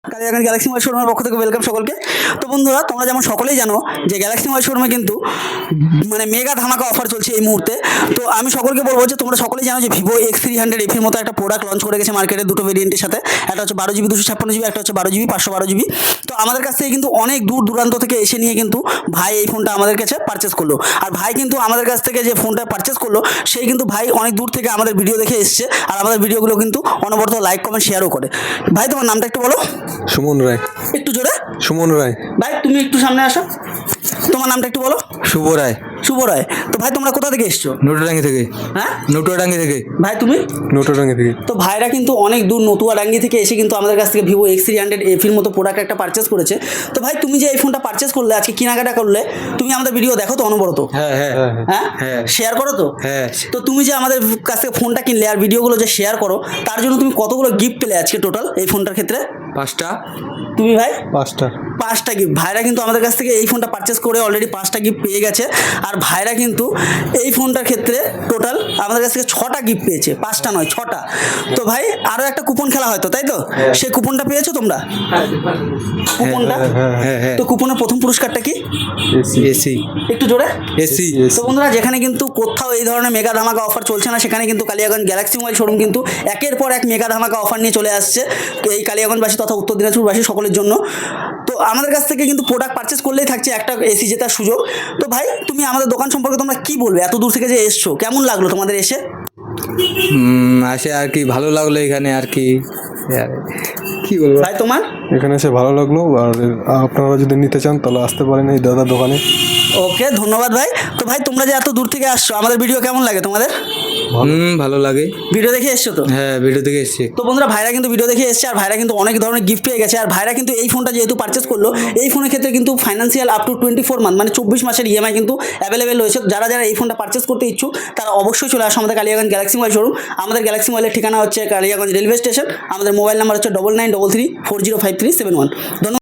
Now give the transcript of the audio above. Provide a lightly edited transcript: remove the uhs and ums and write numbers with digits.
Kaliaganj Galaxy mobile শোরুমের পক্ষ থেকে ওয়েলকাম সকলকে। তো বন্ধুরা, তোমরা যেমন সকলেই জানো যে গ্যালাক্সি মোবাইল শোরুমে কিন্তু মানে মেগা ধামাকা অফার চলছে এই মুহূর্তে। তো আমি সকলকে বলবো যে তোমরা সকলেই জানো যে ভিভো X300 এফির মতো একটা প্রোডাক্ট লঞ্চ করে গেছে মার্কেটে দুটো ভেরিয়েন্টের সাথে। একটা হচ্ছে 12 জিবি 256 জিবি, একটা হচ্ছে 12 জিবি 512 জিবি। তো আমাদের কাছ থেকে কিন্তু অনেক দূর দূরান্ত থেকে এসে নিয়ে কিন্তু ভাই এই ফোনটা আমাদের কাছে পারচেস করলো। আর ভাই কিন্তু আমাদের কাছ থেকে যে ফোনটা পারচেস করলো সেই কিন্তু ভাই অনেক দূর থেকে আমাদের ভিডিও দেখে এসছে, আর আমাদের ভিডিওগুলো কিন্তু অনবরত লাইক কমেন্ট শেয়ারও করে। ভাই তোমার নামটা একটু বলো। সুমন রায়। একটু জোরে। সুমন রায়। ভাই তুমি একটু সামনে আসো, তোমার নামটা একটু বলো। শুভ রায়। শুভ রায়। তো ভাই তোমরা কোথা থেকে এসছো? নটুয়াডাঙ্গি থেকে। হ্যাঁ, নটুয়াডাঙ্গি থেকে। ভাই তুমি? নটুয়াডাঙ্গি থেকে। তো ভাইরা কিন্তু অনেক দূর নতুয়াডাঙ্গি থেকে এসে কিন্তু আমাদের কাছ থেকে ভিভো X300 এফির মতো প্রোডাক্ট একটা পারচেস করেছে। তো ভাই তুমি যে এই ফোনটা পারচেস করলে, আজকে কেনাকাটা করলে, তুমি আমাদের ভিডিও দেখো তো অনবরত? হ্যাঁ হ্যাঁ হ্যাঁ, হ্যাঁ। শেয়ার করো তো? হ্যাঁ। তো তুমি যে আমাদের কাছ থেকে ফোনটা কিনলে আর ভিডিওগুলো যে শেয়ার করো, তার জন্য তুমি কতগুলো গিফট পেলে আজকে টোটাল এই ফোনটার ক্ষেত্রে? 5টা। তুমি ভাই? 5টা। 5টা গিফট। ভাইরা কিন্তু আমাদের কাছ থেকে এই ফোনটা পারচেস করে অলরেডি 5টা গিফট পেয়ে গেছে। আর ভাইরা কিন্তু এই ফোনটার ক্ষেত্রে টোটাল আমাদের কাছ থেকে 6টা গিফট পেয়েছে, 5টা নয় 6টা। তো ভাই আরও একটা কুপন খেলা হয়তো, তাই তো? সেই কুপনটা পেয়েছো তোমরা? কুপনটা? হ্যাঁ। তো কুপনের প্রথম পুরস্কারটা কি? এসি। একটু জোরে। এসি। তো বন্ধুরা, যেখানে কিন্তু কোথাও এই ধরনের মেগা ধামাকা অফার চলছে না, সেখানে কিন্তু কালিয়াগঞ্জ গ্যালাক্সি মোবাইল শোরুম কিন্তু একের পর এক মেগা ধামাকা অফার নিয়ে চলে আসছে এই কালিয়াগঞ্জবাসী তথা উত্তর দিনাজপুরবাসী সকলের জন্য। তো আমাদের কাছ থেকে কিন্তু প্রোডাক্ট পারচেস করলেই থাকছে একটা এসি জেতার সুযোগ। তো ভাই তুমি আমাদের দোকান সম্পর্কে তোমরা কি বলবে? এত দূর থেকে যে এসছো, কেমন লাগলো তোমাদের এসে? আসে আর কি ভালো লাগলো এখানে আর কি। কি বলবো ভাই তোমার? এখানে এসে ভালো লাগলো। আর আপনারা যদি নিতে চান তাহলে আসতে পারেন এই দাদার দোকানে। ওকে, ধন্যবাদ ভাই। তো ভাই তোমরা যে এত দূর থেকে আসছো, আমাদের ভিডিও কেমন লাগে তোমাদের? ভালো লাগে। ভিডিও দেখে এসছো তো? হ্যাঁ, ভিডিও থেকে এসেছি। তো বন্ধুরা, ভাইরা কিন্তু ভিডিও দেখে এসছে, আর ভাইরা কিন্তু অনেক ধরনের গিফট পেয়ে গেছে। আর ভাইরা কিন্তু এই ফোনটা যেহেতু পারচেস করলো, এই ফোনের ক্ষেত্রে কিন্তু ফাইন্যান্সিয়াল আপ টু 24 মান্থ মানে 24 মাসের ইএমআই কিন্তু অ্যাভেলেবেল রয়েছে। যারা যারা এই ফোনটা পারচেস করতে ইচ্ছুক তারা অবশ্যই চলে আসো আমাদের কালিয়াগঞ্জ গ্যালাক্সি মোবাইল শোরুম। আমাদের গ্যালাক্সি মোবাইলের ঠিকানা হচ্ছে কালিয়াগঞ্জ রেলওয়ে স্টেশন। আমাদের মোবাইল নাম্বার হচ্ছে 9933405371। ধন্যবাদ।